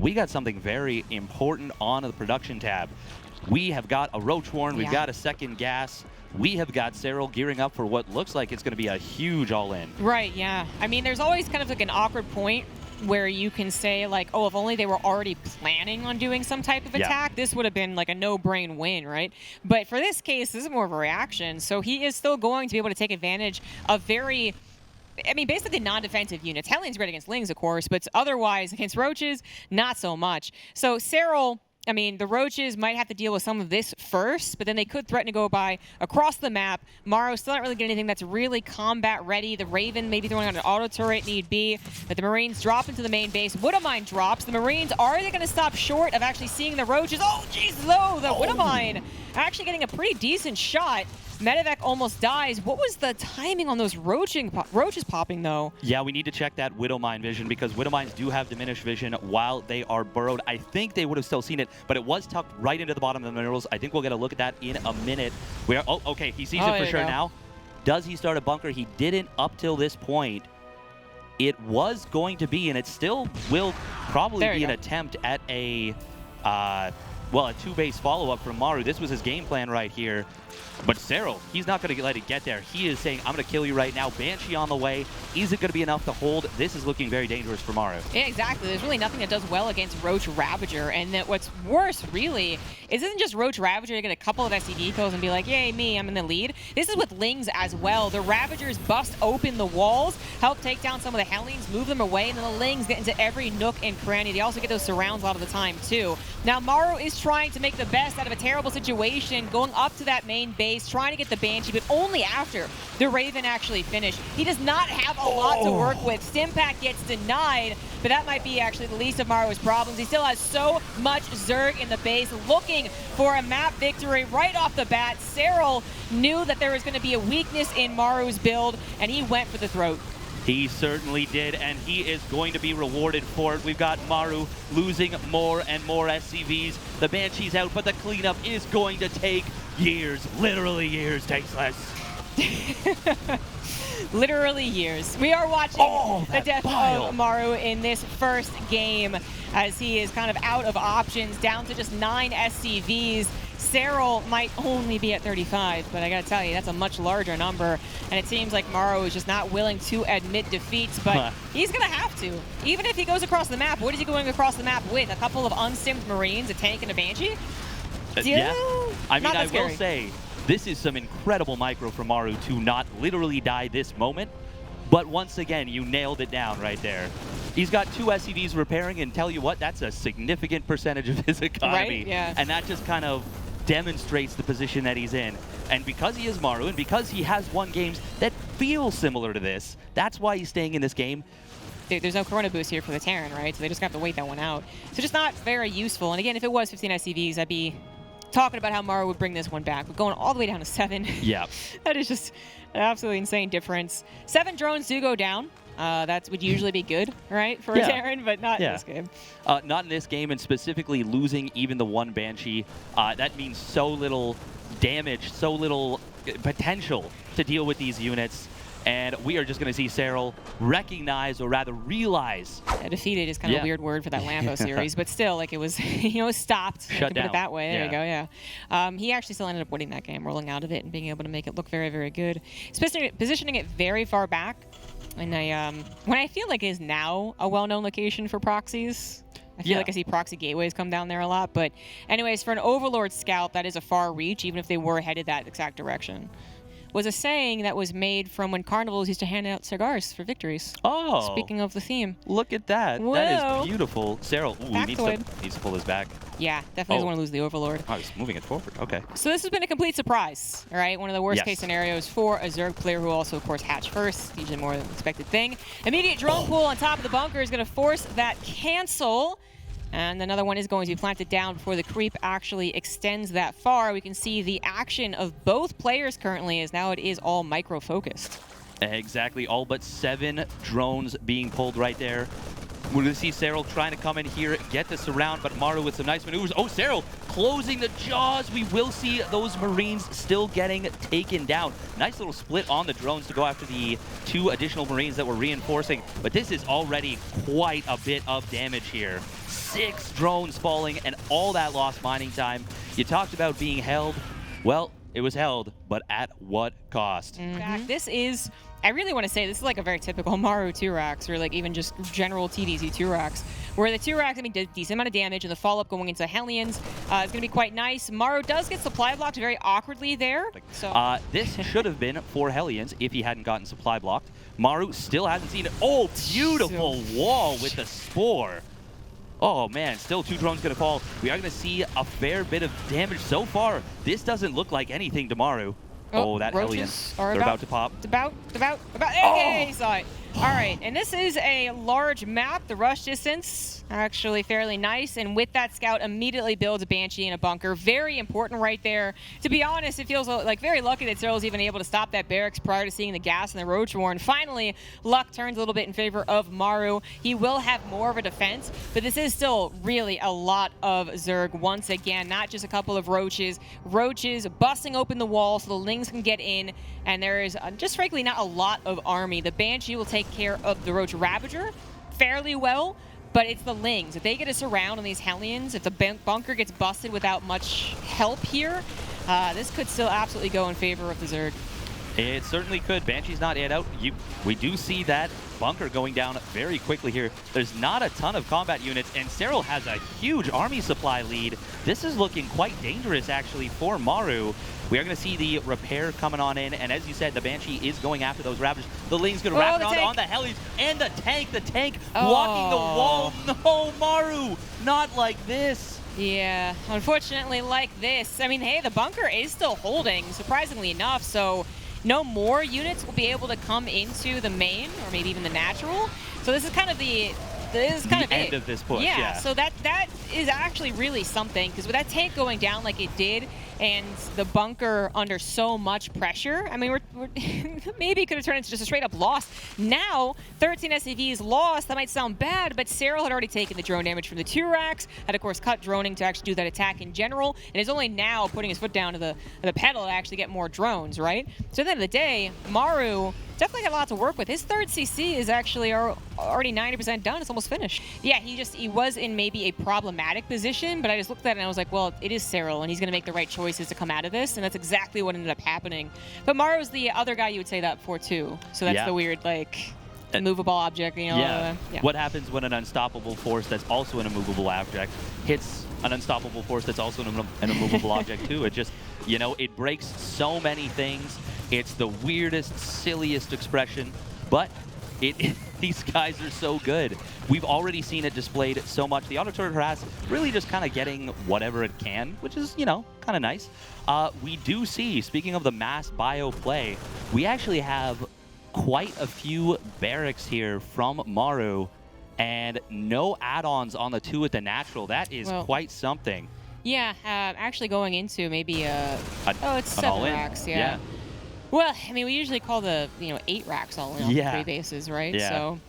we got something very important on the production tab. We have got a Roach Warren, we've got a second gas, we have got Serral gearing up for what looks like it's going to be a huge all-in. Right, yeah. I mean, there's always kind of like an awkward point where you can say, like, oh, if only they were already planning on doing some type of attack, this would have been like a no-brain win, right? But for this case, this is more of a reaction, so he is still going to be able to take advantage of very... I mean, basically non-defensive units. Hellions great against Lings, of course, but otherwise against Roaches, not so much. So Serral, I mean, the Roaches might have to deal with some of this first, but then they could threaten to go by across the map. Maru still not really getting anything that's really combat ready. The Raven maybe throwing on an auto turret need be, but the Marines drop into the main base. Widowmine drops. The Marines, are they going to stop short of actually seeing the Roaches? Oh, jeez, no, the Widowmine actually getting a pretty decent shot. Medevac almost dies. What was the timing on those roaches popping, though? Yeah, we need to check that Widowmine vision because Widowmines do have diminished vision while they are burrowed. I think they would have still seen it, but it was tucked right into the bottom of the minerals. I think we'll get a look at that in a minute. Oh, okay, he sees it for sure now. Does he start a bunker? He didn't up till this point. It was going to be, and it still will probably be an attempt at a, well, a two-base follow-up from Maru. This was his game plan right here. But Serral, he's not going to let it get there. He is saying, I'm going to kill you right now. Banshee on the way. Is it going to be enough to hold? This is looking very dangerous for Maru. Yeah, exactly. There's really nothing that does well against Roach Ravager. And that what's worse, really, isn't just Roach Ravager to get a couple of SCV kills and be like, yay, me, I'm in the lead. This is with Lings as well. The Ravagers bust open the walls, help take down some of the Hellions, move them away, and then the Lings get into every nook and cranny. They also get those surrounds a lot of the time, too. Now, Maru is trying to make the best out of a terrible situation, going up to that main base, trying to get the Banshee, but only after the Raven actually finished. He does not have a lot to work with. Stimpack gets denied, but that might be actually the least of Maru's problems. He still has so much Zerg in the base, looking for a map victory right off the bat. Serral knew that there was going to be a weakness in Maru's build, and he went for the throat. He certainly did, and he is going to be rewarded for it. We've got Maru losing more and more SCVs. The Banshee's out, but the cleanup is going to take years. Literally years, Tasteless. Literally years. We are watching the death of Maru in this first game as he is kind of out of options, down to just 9 SCVs. Serral might only be at 35, but I gotta tell you, that's a much larger number, and it seems like Maru is just not willing to admit defeats, but he's gonna have to. Even if he goes across the map, what is he going across the map with? A couple of unstimmed Marines, a tank, and a Banshee? Yeah. I mean, I will say, this is some incredible micro from Maru to not literally die this moment, but once again, you nailed it down right there. He's got 2 SCVs repairing, and tell you what, that's a significant percentage of his economy. Right? Yeah. And that just kind of demonstrates the position that he's in. And because he is Maru, and because he has won games that feel similar to this, that's why he's staying in this game. There's no Corona boost here for the Terran, right? So they just have to wait that one out. So just not very useful. And again, if it was 15 SCVs, I'd be talking about how Maru would bring this one back. But going all the way down to 7, yeah, that is just an absolutely insane difference. 7 drones do go down. That would usually be good, right, for a Terran, but not in this game. Not in this game, and specifically losing even the 1 Banshee. That means so little damage, so little potential to deal with these units. And we are just going to see Serral recognize, or rather realize. Yeah, defeated is kind of a weird word for that Lambo series, but still, like, it was, you know, stopped. Shut down. Put it that way. There you go, yeah. He actually still ended up winning that game, rolling out of it and being able to make it look very, very good. Positioning it very far back. And when I feel like it is now a well-known location for proxies. I feel like I see proxy gateways come down there a lot. But anyways, for an Overlord scout, that is a far reach, even if they were headed that exact direction. Was a saying that was made from when carnivals used to hand out cigars for victories. Oh. Speaking of the theme. Look at that. Whoa. That is beautiful. Serral, needs to pull this back. Yeah, definitely doesn't want to lose the Overlord. Oh, he's moving it forward. Okay. So this has been a complete surprise, all right? One of the worst case scenarios for a Zerg player who also, of course, hatched first. Usually more than expected thing. Immediate drone pool on top of the bunker is going to force that cancel. And another one is going to be planted down before the creep actually extends that far. We can see the action of both players currently, as now it is all micro-focused. Exactly. All but 7 drones being pulled right there. We're going to see Serral trying to come in here, get the surround, but Maru with some nice maneuvers. Oh, Serral closing the jaws. We will see those Marines still getting taken down. Nice little split on the drones to go after the 2 additional Marines that were reinforcing, but this is already quite a bit of damage here. 6 drones falling and all that lost mining time. You talked about being held. Well, it was held, but at what cost? This is, I really want to say, this is like a very typical Maru 2-racks, or like even just general TDZ 2-racks, where the 2-racks, I mean, did a decent amount of damage, and the follow-up going into Hellions is going to be quite nice. Maru does get supply blocked very awkwardly there. So this should have been for Hellions if he hadn't gotten supply blocked. Maru still hasn't seen it. Oh, beautiful wall with the Spore. Oh man, still 2 drones gonna fall. We are gonna see a fair bit of damage so far. This doesn't look like anything to Maru. Oh, that Hellion. They're about to pop. About. Hey, saw it. All right, and this is a large map. The rush distance actually fairly nice, and with that scout immediately builds a Banshee in a bunker. Very important right there. To be honest, it feels like very lucky that Serral's even able to stop that barracks prior to seeing the gas and the Roach Warren. Finally, luck turns a little bit in favor of Maru. He will have more of a defense, but this is still really a lot of Zerg once again, not just a couple of Roaches. Roaches busting open the wall so the Lings can get in, and there is just frankly not a lot of army. The Banshee will take care of the Roach Ravager fairly well, but it's the Lings. If they get a surround on these Hellions, if the bunker gets busted without much help here, this could still absolutely go in favor of the Zerg. It certainly could. Banshee's not yet out. We do see that bunker going down very quickly here. There's not a ton of combat units, and Serral has a huge army supply lead. This is looking quite dangerous, actually, for Maru. We are going to see the repair coming on in, and as you said, the Banshee is going after those Ravagers. The Ling's going to wrap around on the Hellies, and the tank blocking the wall. No, Maru, not like this. Yeah, unfortunately like this. I mean, hey, the bunker is still holding, surprisingly enough, so no more units will be able to come into the main, or maybe even the natural. So this is kind of the end of this push. Yeah. So that is actually really something, because with that tank going down like it did, and the bunker under so much pressure, I mean, we're maybe could have turned into just a straight up loss. Now, 13 SCVs lost. That might sound bad, but Serral had already taken the drone damage from the 2-racks, had of course cut droning to actually do that attack in general, and is only now putting his foot down to the pedal to actually get more drones, right? So at the end of the day, Maru definitely got a lot to work with. His 3rd CC is actually already 90% done. It's almost finished. Yeah, he was in maybe a problematic position, but I just looked at it and I was like, well, it is Serral, and he's going to make the right choices to come out of this, and that's exactly what ended up happening. But Maru's the other guy you would say that for too. So that's the weird, like, immovable object, you know? Yeah. What happens when an unstoppable force that's also an immovable object hits an unstoppable force that's also an immovable object too? It just, you know, it breaks so many things. It's the weirdest, silliest expression, but these guys are so good. We've already seen it displayed so much. The auto-turret harass really just kind of getting whatever it can, which is, you know, kind of nice. We do see, speaking of the mass bio play, we actually have quite a few barracks here from Maru, and no add-ons on the 2 with the natural. That is quite something. Yeah, actually going into maybe it's 7 racks, yeah. Well, I mean, we usually call the 8 racks all in on 3 bases, right? Yeah. So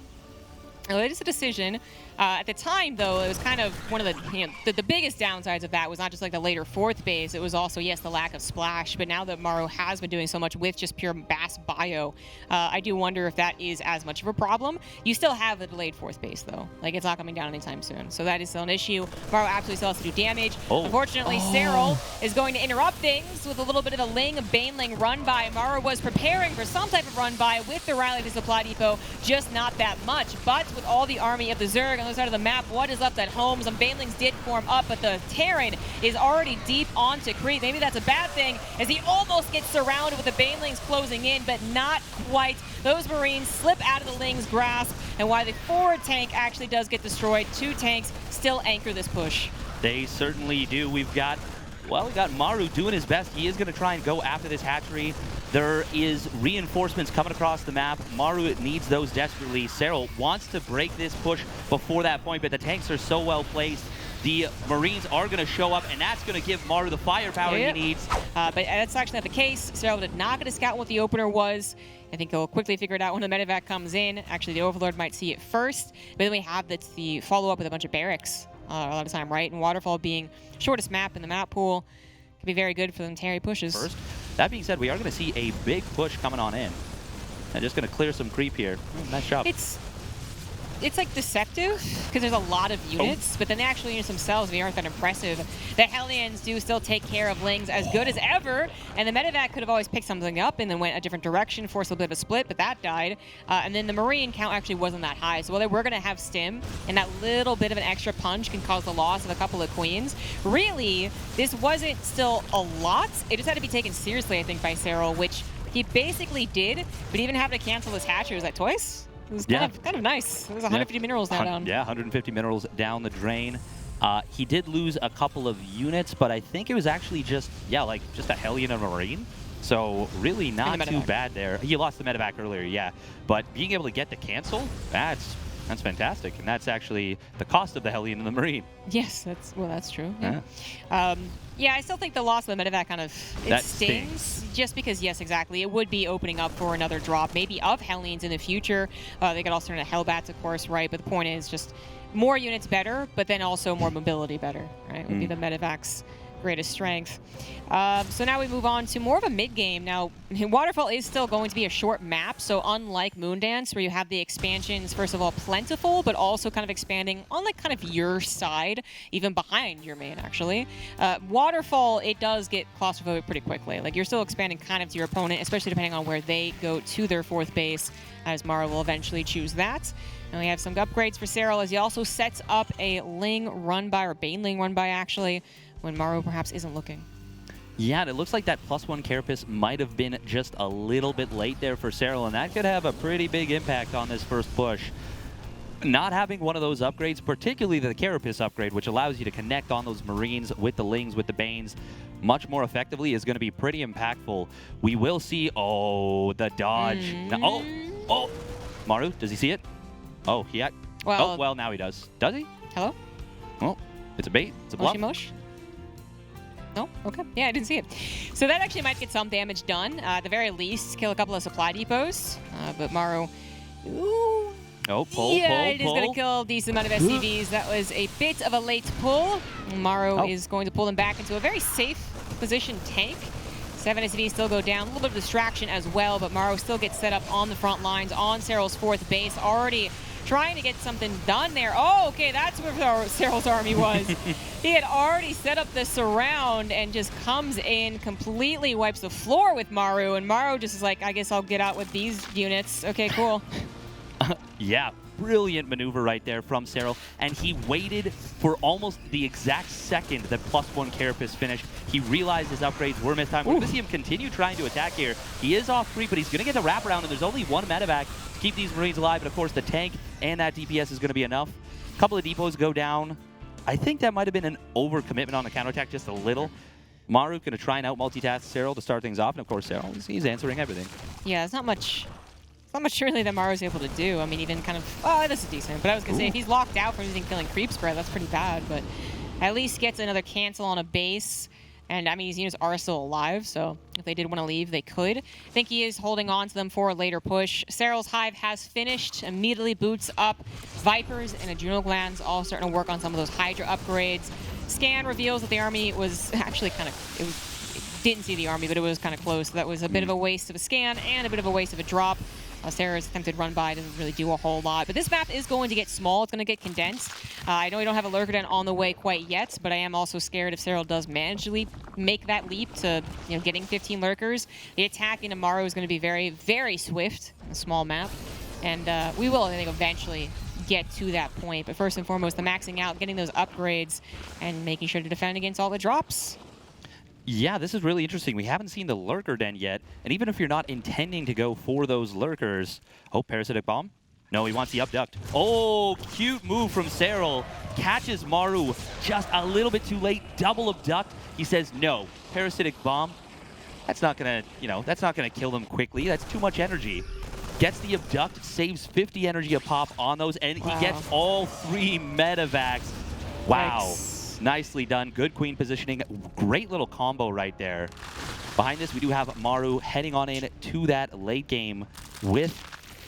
it is a decision. At the time, though, it was kind of one of the biggest downsides of that was not just like the later 4th base. It was also, yes, the lack of splash. But now that Maru has been doing so much with just pure mass bio, I do wonder if that is as much of a problem. You still have the delayed 4th base, though. Like, it's not coming down anytime soon. So that is still an issue. Maru absolutely still has to do damage. Unfortunately, Serral is going to interrupt things with a little bit of a Baneling run by. Maru was preparing for some type of run by with the rally to supply depot, just not that much. But with all the army of the Zerg on the other side of the map, what is left at home? Some Banelings did form up, but the Terran is already deep onto Crete. Maybe that's a bad thing, as he almost gets surrounded with the Banelings closing in, but not quite. Those Marines slip out of the Ling's grasp, and while the forward tank actually does get destroyed, 2 tanks still anchor this push. They certainly do. We've got Maru doing his best. He is going to try and go after this hatchery. There is reinforcements coming across the map. Maru needs those desperately. Serral wants to break this push before that point, but the tanks are so well placed. the Marines are going to show up, and that's going to give Maru the firepower he needs. But that's actually not the case. Serral did not get a scout what the opener was. I think he'll quickly figure it out when the medevac comes in. Actually, the Overlord might see it first, but then we have the follow-up with a bunch of barracks a lot of time, right? And Waterfall being shortest map in the map pool can be very good for them Terry pushes. First. That being said, we are going to see a big push coming on in. And just going to clear some creep here. Nice job. It's like deceptive because there's a lot of units, but then the actual units themselves, they aren't that impressive. The Hellions do still take care of Lings as good as ever, and the medevac could have always picked something up and then went a different direction, forced a bit of a split, but that died. And then the Marine count actually wasn't that high, so while they were going to have stim, and that little bit of an extra punch can cause the loss of a couple of queens, really, this wasn't still a lot. It just had to be taken seriously, I think, by Serral, which he basically did, but even having to cancel his hatchery, was that twice? It was kind of nice. It was 150 minerals down. Yeah, 150 minerals down the drain. He did lose a couple of units, but I think it was actually just a Hellion and a Marine. So really not too bad there. He lost the medevac earlier, yeah. But being able to get the cancel, that's fantastic. And that's actually the cost of the Hellion and the Marine. Yes, that's true. Yeah. Yeah, I still think the loss of the medevac kind of stings. Just because, yes, exactly. It would be opening up for another drop, maybe of Hellions in the future. They could also turn to Hellbats, of course, right? But the point is just more units better, but then also more mobility better, right? Would be the medevac's greatest strength. So now we move on to more of a mid-game. Now, Waterfall is still going to be a short map, so unlike Moondance, where you have the expansions, first of all, plentiful, but also kind of expanding on like kind of your side, even behind your main, actually. Waterfall, it does get claustrophobic pretty quickly. Like, you're still expanding kind of to your opponent, especially depending on where they go to their fourth base, as Maru will eventually choose that. And we have some upgrades for Serral, as he also sets up a Ling run-by, or Baneling run-by, actually, when Maru perhaps isn't looking. Yeah, and it looks like that +1 Carapace might have been just a little bit late there for Serral, and that could have a pretty big impact on this first push. Not having one of those upgrades, particularly the Carapace upgrade, which allows you to connect on those Marines with the Lings, with the Banes, much more effectively, is going to be pretty impactful. We will see, the dodge. Oh, Maru, does he see it? Oh, he had, well, now he does. Does he? Hello? Oh, it's a bait. It's a bluff. Mosh? No? Okay. Yeah, I didn't see it. So that actually might get some damage done. At the very least, kill a couple of supply depots. But Maru... Ooh. Oh, pull. It is going to kill a decent amount of SCVs. That was a bit of a late pull. Maru is going to pull them back into a very safe position tank. 7 SCVs still go down. A little bit of distraction as well, but Maru still gets set up on the front lines on Serral's fourth base. Already trying to get something done there. Oh, okay, that's where Serral's army was. He had already set up the surround and just comes in, completely wipes the floor with Maru, and Maru just is like, I guess I'll get out with these units. Okay, cool. Yeah, brilliant maneuver right there from Serral, and he waited for almost the exact second that +1 Carapace finished. He realized his upgrades were mistimed. We're going to see him continue trying to attack here. He is off 3, but he's going to get the wraparound, and there's only one medevac to keep these Marines alive, and of course the tank and that DPS is going to be enough. A couple of depots go down. I think that might have been an overcommitment on the counterattack, just a little. Maru going to try and out-multitask Serral to start things off, and of course Serral, he's answering everything. Yeah, it's not much really that Maru's able to do. I mean, even kind of, this is decent. But I was going to say, if he's locked out from using killing creep spread, that's pretty bad. But at least gets another cancel on a base. And I mean, these units are still alive, so if they did want to leave, they could. I think he is holding on to them for a later push. Serral's Hive has finished, immediately boots up Vipers and Adrenal Glands, all starting to work on some of those Hydra upgrades. Scan reveals that the army was actually kind of, it didn't see the army, but it was kind of close. So that was a bit of a waste of a scan and a bit of a waste of a drop. Serra's attempted run by doesn't really do a whole lot. But this map is going to get small. It's going to get condensed. I know we don't have a Lurker Den on the way quite yet, but I am also scared if Serral does manage to make that leap to getting 15 Lurkers. The attack into Maru is going to be very, very swift in a small map. And we will, I think, eventually get to that point. But first and foremost, the maxing out, getting those upgrades, and making sure to defend against all the drops. Yeah, this is really interesting. We haven't seen the Lurker Den yet, and even if you're not intending to go for those Lurkers... Oh, Parasitic Bomb? No, he wants the Abduct. Oh, cute move from Serral. Catches Maru just a little bit too late. Double Abduct. He says, no, Parasitic Bomb, that's not gonna, that's not gonna kill them quickly. That's too much energy. Gets the Abduct, saves 50 energy a pop on those, and he gets all 3 medevacs. Wow. Nice. Nicely done. Good queen positioning. Great little combo right there. Behind this, we do have Maru heading on in to that late game with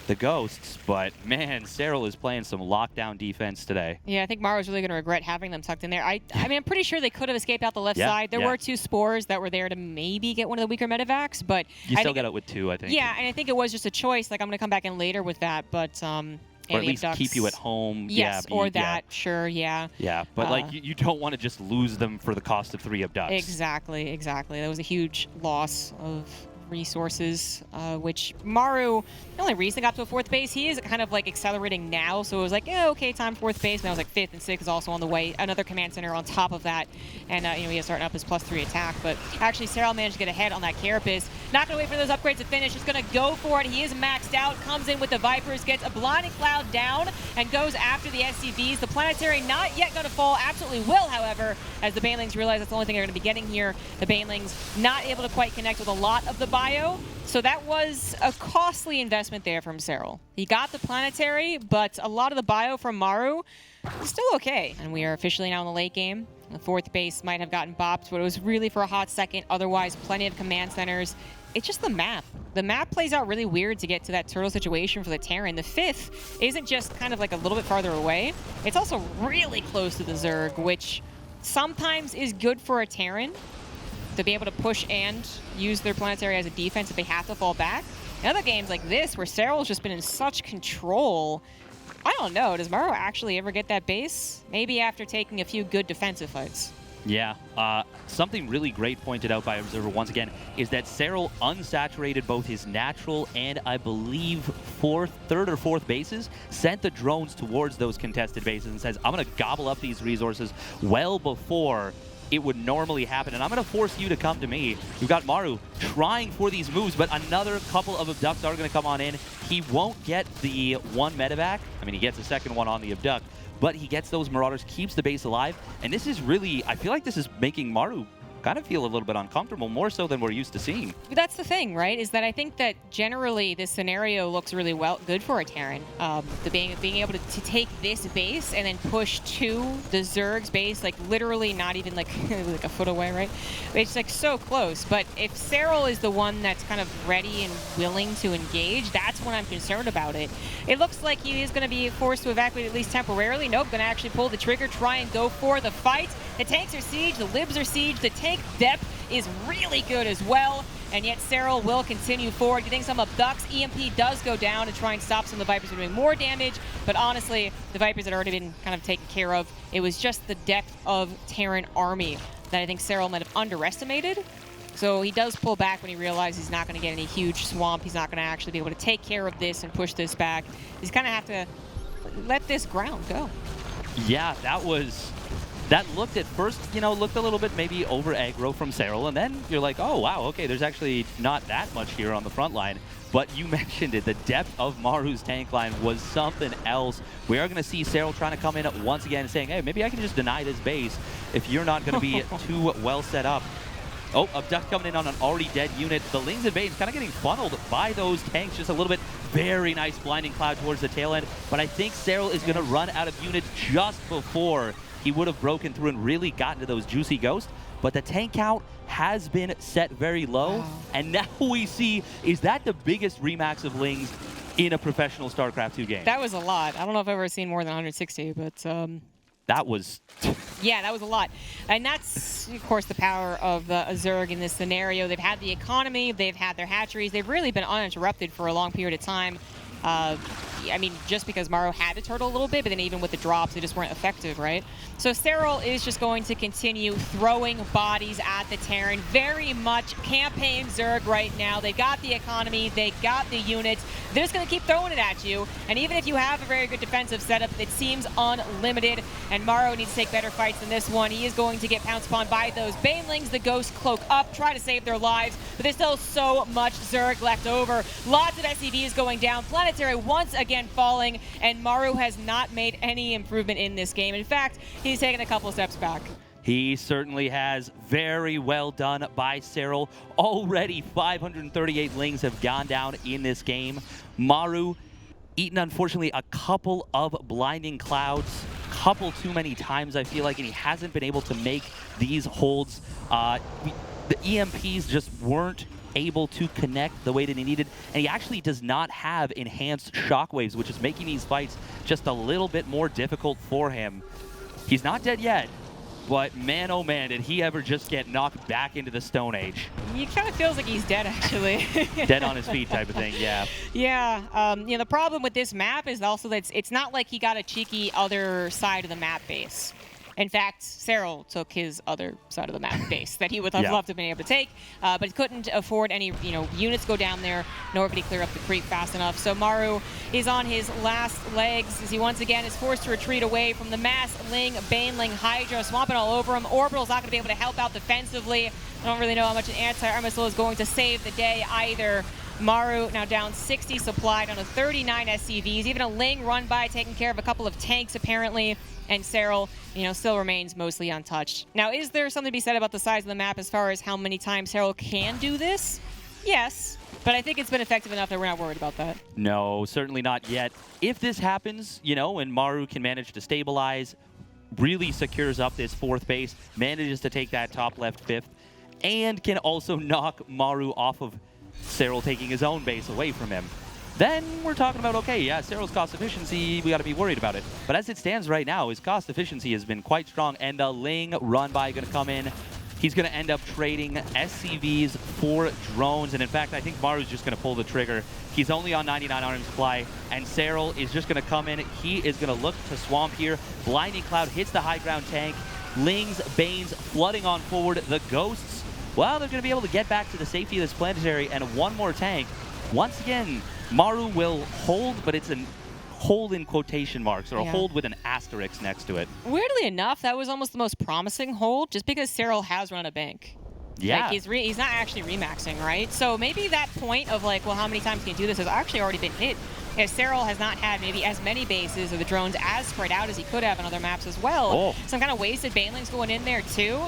the Ghosts, but man, Serral is playing some lockdown defense today. Yeah, I think Maru's really going to regret having them tucked in there. I mean, I'm pretty sure they could have escaped out the left side. There were 2 spores that were there to maybe get one of the weaker medevacs, but you still get it with 2, I think. Yeah, and I think it was just a choice. Like, I'm going to come back in later with that, but or at least keep you at home. Yes, or that. Sure, yeah. Yeah, but like you don't want to just lose them for the cost of 3 abducts. Exactly, exactly. That was a huge loss of resources, which Maru, the only reason he got to a 4th base, he is kind of like accelerating now, so it was like, yeah, okay, time 4th base, and that was like 5th and 6th is also on the way, another command center on top of that, and you know, he is starting up his +3 attack, but actually Serral managed to get ahead on that Carapace. Not gonna wait for those upgrades to finish, just gonna go for it. He is maxed out, comes in with the Vipers, gets a blinding cloud down, and goes after the SCVs. The planetary not yet gonna fall, absolutely will, however, as the Banelings realize that's the only thing they're gonna be getting here. The Banelings not able to quite connect with a lot of the bio, so that was a costly investment there from Serral. He got the planetary, but a lot of the bio from Maru is still okay. And we are officially now in the late game. The 4th base might have gotten bopped, but it was really for a hot second. Otherwise, plenty of command centers. It's just the map. The map plays out really weird to get to that turtle situation for the Terran. The 5th isn't just kind of like a little bit farther away. It's also really close to the Zerg, which sometimes is good for a Terran to be able to push and use their planetary as a defense if they have to fall back. In other games like this, where Serral's just been in such control, I don't know, does Maru actually ever get that base? Maybe after taking a few good defensive fights. Yeah, something really great pointed out by Observer once again is that Serral unsaturated both his natural and I believe 3rd or 4th bases, sent the drones towards those contested bases and says, I'm going to gobble up these resources well before it would normally happen, and I'm going to force you to come to me. We've got Maru trying for these moves, but another couple of abducts are going to come on in. He won't get the 1 medevac. I mean, he gets a 2nd one on the abduct, but he gets those Marauders, keeps the base alive, and this is really, I feel like this is making Maru kind of feel a little bit uncomfortable, more so than we're used to seeing. That's the thing, right? Is that I think that generally this scenario looks really good for a Terran. Being able to take this base and then push to the Zerg's base, like literally not even like like a foot away, right? It's like so close. But if Serral is the one that's kind of ready and willing to engage, that's when I'm concerned about it. It looks like he is going to be forced to evacuate at least temporarily. Nope, going to actually pull the trigger, try and go for the fight. The tanks are siege, the libs are siege, the tank depth is really good as well, and yet Serral will continue forward, getting some abducts. EMP does go down to try and stop some of the Vipers from doing more damage, but honestly, the Vipers had already been kind of taken care of. It was just the depth of Terran army that I think Serral might have underestimated. So he does pull back when he realizes he's not going to get any huge swamp. He's not going to actually be able to take care of this and push this back. He's kind of have to let this ground go. Yeah, that looked at first, you know, looked a little bit maybe over aggro from Serral, and then you're like, oh, wow, okay, there's actually not that much here on the front line. But you mentioned it, the depth of Maru's tank line was something else. We are going to see Serral trying to come in once again saying, hey, maybe I can just deny this base if you're not going to be too well set up. Oh, abduct coming in on an already dead unit. The Lings and Banes kind of getting funneled by those tanks just a little bit. Very nice blinding cloud towards the tail end. But I think Serral is going to run out of units just before he would have broken through and really gotten to those juicy ghosts. But the tank count has been set very low. Wow. And now we see, is that the biggest remax of Lings in a professional StarCraft 2 game? That was a lot. I don't know if I've ever seen more than 160, but... that was... yeah, that was a lot. And that's, of course, the power of the Zerg in this scenario. They've had the economy, they've had their hatcheries, they've really been uninterrupted for a long period of time. I mean, just because Maru had to turtle a little bit, but then even with the drops, they just weren't effective, right? So Serral is just going to continue throwing bodies at the Terran. Very much campaign Zerg right now. They got the economy, they got the units. They're just going to keep throwing it at you. And even if you have a very good defensive setup, it seems unlimited. And Maru needs to take better fights than this one. He is going to get pounced upon by those Banelings. The Ghost cloak up, try to save their lives, but there's still so much Zerg left over. Lots of SCVs going down. Planetary once again falling, and Maru has not made any improvement in this game. In fact, he's taken a couple steps back. He certainly has. Very well done by Serral. Already 538 Lings have gone down in this game. Maru eaten, unfortunately, a couple of blinding clouds. couple too many times, I feel like, and he hasn't been able to make these holds. The EMPs just weren't able to connect the way that he needed, and he actually does not have enhanced shockwaves, which is making these fights just a little bit more difficult for him. He's not dead yet, but man, oh man, did he ever just get knocked back into the Stone Age. He kind of feels like he's dead, actually. Dead on his feet type of thing, yeah. Yeah, you know, the problem with this map is also that it's not like he got a cheeky other side of the map base. In fact, Serral took his other side of the map base that he would have loved to have been able to take, but he couldn't afford any, units go down there, nor could he clear up the creep fast enough. So Maru is on his last legs as he once again is forced to retreat away from the mass Ling, Baneling, Hydra, swamping all over him. Orbital's not going to be able to help out defensively. I don't really know how much an anti-armor missile is going to save the day either. Maru now down 60 supply, down to 39 SCVs. Even a Ling run by, taking care of a couple of tanks apparently. And Serral, still remains mostly untouched. Now, is there something to be said about the size of the map as far as how many times Serral can do this? Yes, but I think it's been effective enough that we're not worried about that. No, certainly not yet. If this happens, and Maru can manage to stabilize, really secures up this 4th base, manages to take that top left 5th, and can also knock Maru off of Serral taking his own base away from him, then we're talking about, okay, yeah, Serral's cost efficiency, we got to be worried about it. But as it stands right now, his cost efficiency has been quite strong, and the Ling run by going to come in. He's going to end up trading SCVs for drones, and in fact, I think Maru's just going to pull the trigger. He's only on 99 armor supply, and Serral is just going to come in. He is going to look to swamp here. Blinding Cloud hits the high ground tank. Lings, Banes flooding on forward. The Ghosts, well, they're going to be able to get back to the safety of this planetary, and one more tank. Once again, Maru will hold, but it's a hold in quotation marks, or a hold with an asterisk next to it. Weirdly enough, that was almost the most promising hold, just because Serral has run a bank. Yeah. Like, he's not actually remaxing, right? So maybe that point of, like, well, how many times can you do this has actually already been hit. If Serral has not had maybe as many bases or the drones as spread out as he could have on other maps as well. Some kind of wasted Banelings going in there, too.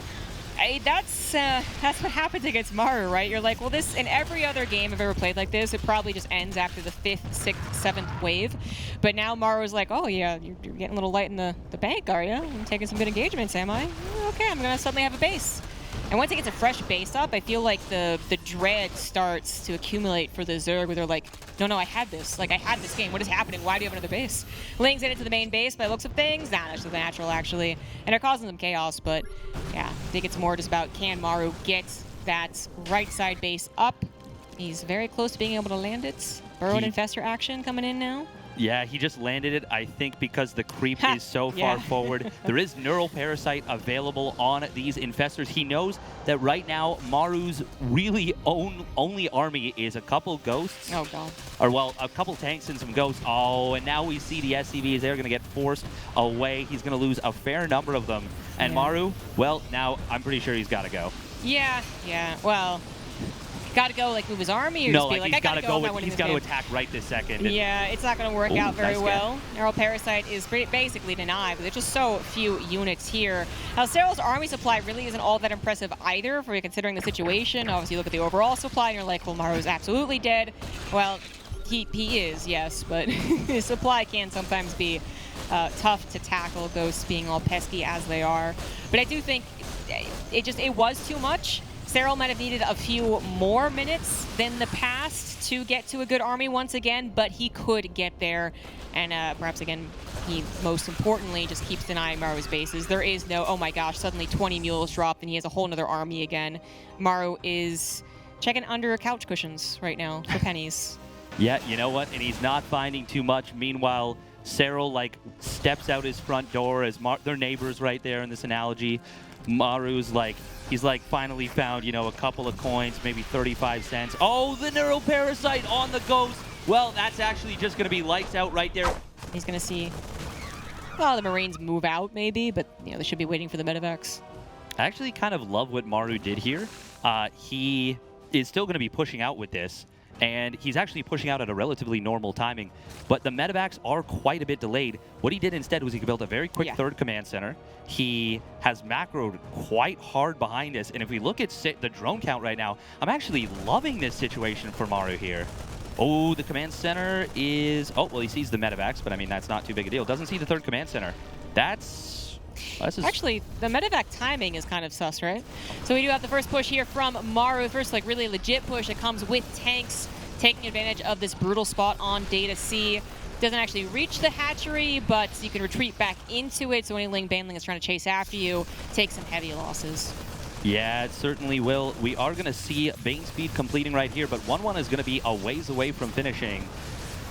That's what happens against Maru, right? You're like, well, this, in every other game I've ever played like this, it probably just ends after the 5th, 6th, 7th wave. But now Maru's like, oh, yeah, you're getting a little light in the bank, are you? I'm taking some good engagements, am I? Okay, I'm going to suddenly have a base. And once he gets a fresh base up, I feel like the dread starts to accumulate for the Zerg, where they're like, no, I had this. Like, I had this game. What is happening? Why do you have another base? Lings into the main base by the looks of things. Nah, that's just natural, actually. And they're causing some chaos, but yeah, I think it's more just about, can Maru get that right side base up? He's very close to being able to land it. Burrowed Infestor action coming in now. Yeah, he just landed it, I think, because the creep is so far forward. There is Neural Parasite available on these Infestors. He knows that right now, Maru's really only army is a couple Ghosts. Oh, God. Or, well, a couple tanks and some Ghosts. Oh, and now we see the SCVs. They're going to get forced away. He's going to lose a fair number of them. And Maru, well, now I'm pretty sure he's got to go. Yeah, well... Got to go, like, move his army, or no, just be like, I gotta go. He's got to attack right this second. Yeah, it's not going to work out very well. Neural Parasite is basically denied, but there's just so few units here. Now, Serral's army supply really isn't all that impressive either, for considering the situation. Obviously, you look at the overall supply, and you're like, well, Maru's absolutely dead. Well, he is, yes, but his supply can sometimes be tough to tackle, Ghosts being all pesky as they are. But I do think it was too much. Serral might have needed a few more minutes than the past to get to a good army once again, but he could get there. And perhaps, again, he most importantly just keeps denying Maru's bases. There is no, oh my gosh, suddenly 20 mules dropped and he has a whole nother army again. Maru is checking under couch cushions right now for pennies. Yeah, you know what? And he's not finding too much. Meanwhile, Serral, like, steps out his front door as their neighbors right there in this analogy. Maru's like, he's like finally found, a couple of coins, maybe 35 cents. Oh, the Neural Parasite on the Ghost. Well, that's actually just going to be lights out right there. He's going to see, well, the Marines move out maybe, but, they should be waiting for the medevacs. I actually kind of love what Maru did here. He is still going to be pushing out with this. And he's actually pushing out at a relatively normal timing. But the medevacs are quite a bit delayed. What he did instead was he built a very quick third command center. He has macroed quite hard behind us. And if we look at the drone count right now, I'm actually loving this situation for Maru here. Oh, the command center is... Oh, well, he sees the medevacs, but I mean, that's not too big a deal. Doesn't see the third command center. Actually, the medevac timing is kind of sus, right? So we do have the first push here from Maru. First, like, really legit push that comes with tanks taking advantage of this brutal spot on Data C. Doesn't actually reach the hatchery, but you can retreat back into it, so any Ling Baneling is trying to chase after you, take some heavy losses. Yeah, it certainly will. We are going to see Bane Speed completing right here, but 1-1 is going to be a ways away from finishing.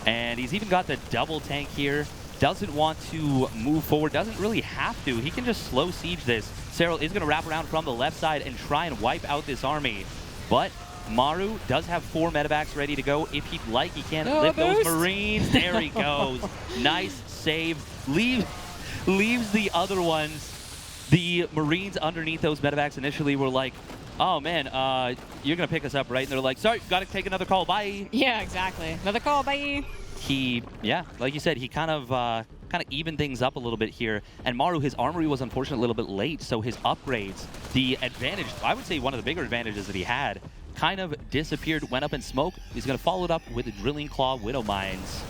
And he's even got the double tank here. Doesn't want to move forward, doesn't really have to. He can just slow siege this. Serral is going to wrap around from the left side and try and wipe out this army. But Maru does have 4 medevacs ready to go. If he'd like, he can lift those Marines. There he goes. Nice save. Leaves the other ones. The Marines underneath those medevacs initially were like, oh man, you're going to pick us up, right? And they're like, sorry, got to take another call, bye. Yeah, exactly. Another call, bye. Yeah, like you said, he kind of evened things up a little bit here. And Maru, his armory was unfortunately a little bit late, so his upgrades, the advantage, I would say one of the bigger advantages that he had, kind of disappeared, went up in smoke. He's going to follow it up with the Drilling Claw Widow Mines.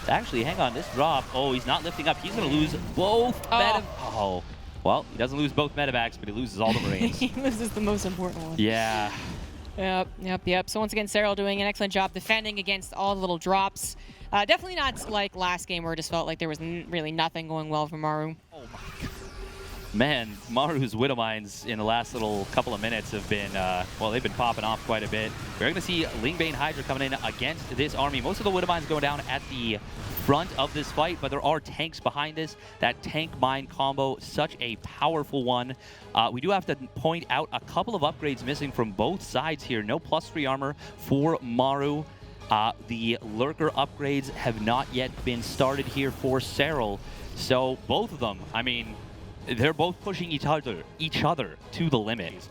Actually, hang on, this drop, oh, he's not lifting up. He's going to lose both medevacs. Oh, well, he doesn't lose both medevacs, but he loses all the Marines. He loses the most important one. Yeah. Yep. So once again, Serral doing an excellent job defending against all the little drops. Definitely not like last game where it just felt like there was really nothing going well for Maru. Oh my God. Man, Maru's Widow Mines in the last little couple of minutes have been, well, they've been popping off quite a bit. We're going to see Ling Bane Hydra coming in against this army. Most of the Widow Mines going down at the front of this fight, but there are tanks behind this. That tank-mine combo, such a powerful one. We do have to point out a couple of upgrades missing from both sides here. No +3 armor for Maru. The Lurker upgrades have not yet been started here for Serral. So both of them, I mean, they're both pushing each other to the limit.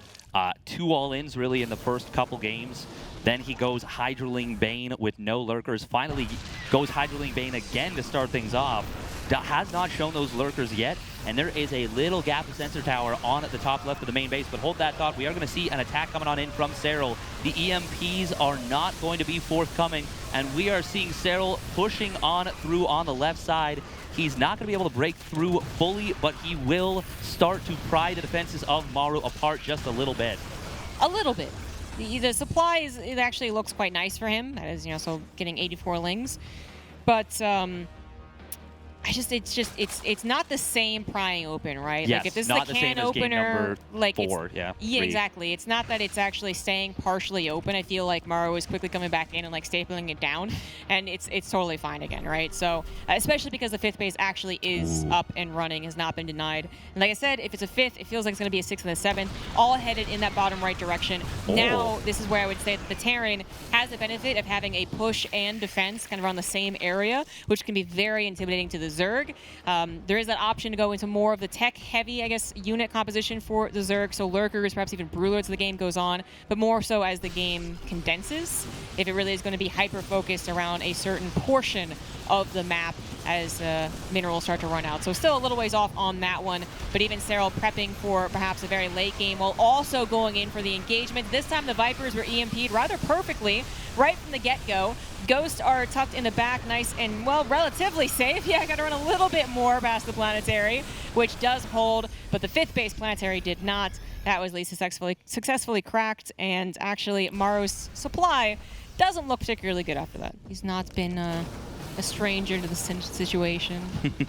2 all-ins really in the first couple games. Then he goes Hydraling Bane with no Lurkers. Finally goes Hydraling Bane again to start things off. Has not shown those Lurkers yet, and there is a little gap of sensor tower on at the top left of the main base, but hold that thought. We are going to see an attack coming on in from Serral. The EMPs are not going to be forthcoming, and we are seeing Serral pushing on through on the left side. He's not going to be able to break through fully, but he will start to pry the defenses of Maru apart just a little bit. A little bit. The supply it actually looks quite nice for him. That is, so getting 84 lings, but it's not the same prying open, right? Yes, like if this not is the the can same opener, as game like 4, yeah, 3. exactly. It's not that it's actually staying partially open. I feel like Maru is quickly coming back in and like stapling it down, and it's totally fine again, right? So especially because the 5th base actually is up and running, has not been denied. And like I said, if it's a 5th, it feels like it's going to be a 6th and a 7th, all headed in that bottom right direction. Now this is where I would say that the Terran has the benefit of having a push and defense kind of around the same area, which can be very intimidating to the Zerg. There is that option to go into more of the tech-heavy, I guess, unit composition for the Zerg, so Lurkers, perhaps even Brewlers as the game goes on, but more so as the game condenses, if it really is going to be hyper-focused around a certain portion of the map as minerals start to run out. So still a little ways off on that one, but even Serral prepping for perhaps a very late game while also going in for the engagement. This time the Vipers were EMP'd rather perfectly right from the get-go. Ghosts are tucked in the back, nice and, well, relatively safe. Yeah, I got to run a little bit more past the planetary, which does hold, but the 5th base planetary did not. That was at least successfully cracked, and actually Maru's supply doesn't look particularly good after that. He's not been a stranger to the situation,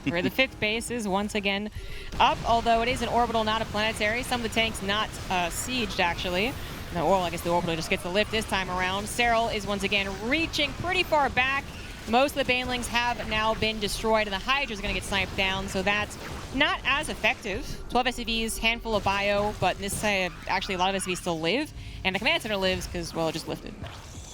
where the 5th base is once again up, although it is an orbital, not a planetary. Some of the tanks not sieged, actually. No, well, I guess the orbital just gets the lift this time around. Serral is once again reaching pretty far back. Most of the Banelings have now been destroyed, and the Hydra is going to get sniped down, so that's not as effective. 12 SCVs, handful of bio, but this side, actually a lot of SCVs still live, and the command center lives because, well, it just lifted.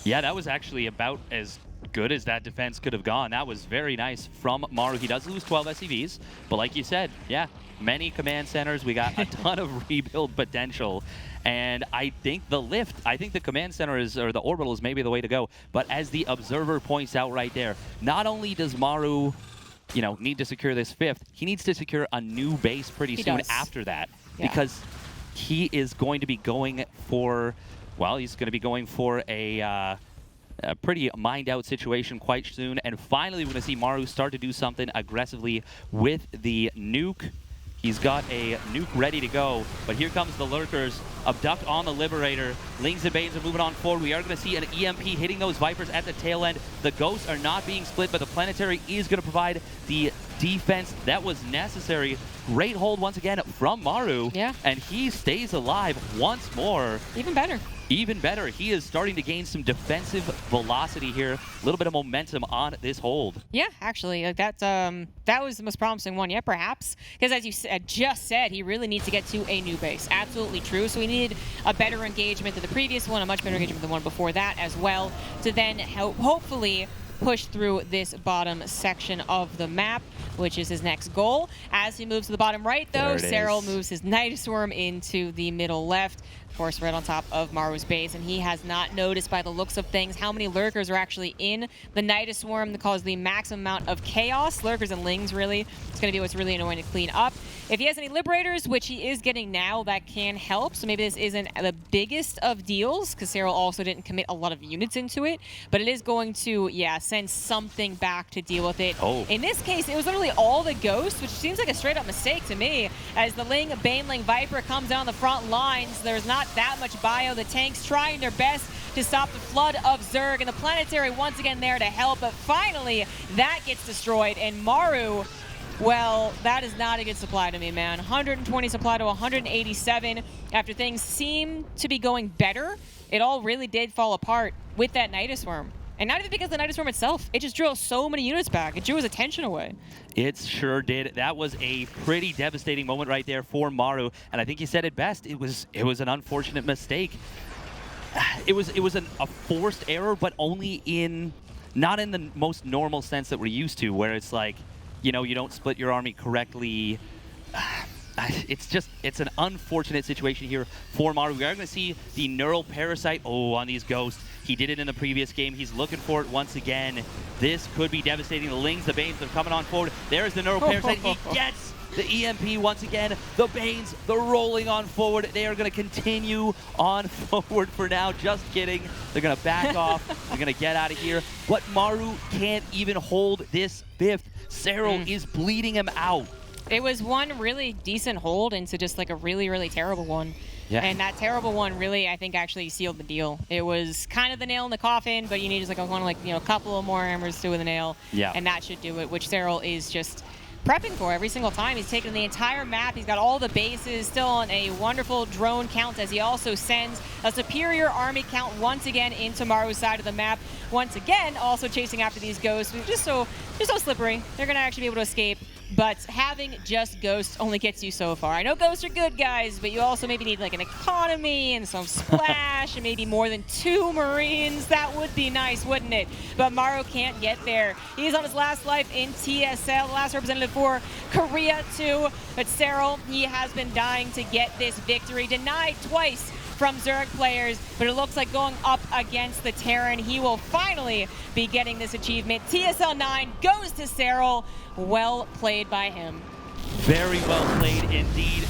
Yeah, that was actually about as good as that defense could have gone. That was very nice from Maru. He does lose 12 SCVs, but like you said, yeah, many command centers. We got a ton of rebuild potential. And I think the command center or the orbital is maybe the way to go. But as the observer points out right there, not only does Maru, need to secure this 5th, he needs to secure a new base pretty soon after that. Yeah. Because he is going to be going for, well, he's going to be going for a a pretty mined-out situation quite soon. And finally, we're going to see Maru start to do something aggressively with the nuke. He's got a nuke ready to go, but here comes the Lurkers. Abduct on the Liberator. Lings and Banes are moving on forward. We are going to see an EMP hitting those Vipers at the tail end. The Ghosts are not being split, but the Planetary is going to provide the defense that was necessary. Great hold once again from Maru. Yeah. And he stays alive once more. Even better. Even better. He is starting to gain some defensive velocity here. A little bit of momentum on this hold. Yeah, actually, like that was the most promising one. Yeah, perhaps. Because as you just said, he really needs to get to a new base. Absolutely true. So we need a better engagement than the previous one, a much better engagement than the one before that as well, to then hopefully push through this bottom section of the map, which is his next goal. As he moves to the bottom right, though, Serral moves his Nidusworm into the middle left. Of course, right on top of Maru's base, and he has not noticed by the looks of things how many Lurkers are actually in the Nidusworm to cause the maximum amount of chaos. Lurkers and Lings, really. It's going to be what's really annoying to clean up. If he has any Liberators, which he is getting now, that can help. So maybe this isn't the biggest of deals, because Serral also didn't commit a lot of units into it, but it is going to, yeah, send something back to deal with it. Oh. In this case, it was literally all the Ghosts, which seems like a straight-up mistake to me, as the Ling, Baneling, Viper comes down the front lines. There's not that much bio. The tanks trying their best to stop the flood of Zerg, and the Planetary once again there to help, but finally that gets destroyed, and Maru, well, that is not a good supply to me, man. 120 supply to 187. After things seem to be going better, it all really did fall apart with that Nidusworm. And not even because of the Nidusworm itself. It just drew so many units back. It drew his attention away. It sure did. That was a pretty devastating moment right there for Maru. And I think he said it best. It was an unfortunate mistake. It was a forced error, but only not in the most normal sense that we're used to, where it's like, you know, you don't split your army correctly. It's an unfortunate situation here for Maru. We are going to see the Neural Parasite on these Ghosts. He did it in the previous game. He's looking for it once again. This could be devastating. The Lings, the Banes, they're coming on forward. There's the Neural Parasite. He gets the EMP once again. The Banes, they're rolling on forward. They are going to continue on forward for now. Just kidding. They're going to back off. They're going to get out of here. But Maru can't even hold this fifth. Serral is bleeding him out. It was one really decent hold into just like a really, really terrible one. Yeah. And that terrible one really, I think, actually sealed the deal. It was kind of the nail in the coffin, but you need just like a couple of more hammers to the nail. Yeah. And that should do it, which Serral is just prepping for every single time. He's taken the entire map. He's got all the bases, still on a wonderful drone count, as he also sends a superior army count once again into Maru's side of the map. Once again, also chasing after these Ghosts, just so slippery. They're going to actually be able to escape. But having just Ghosts only gets you so far. I know Ghosts are good, guys, but you also maybe need like an economy and some splash and maybe more than 2 Marines. That would be nice, wouldn't it? But Maru can't get there. He's on his last life in TSL, the last representative for Korea too. But Serral, he has been dying to get this victory. Denied twice from Zerg players, but it looks like going up against the Terran, he will finally be getting this achievement. TSL 9 goes to Serral. Well played by him. Very well played indeed.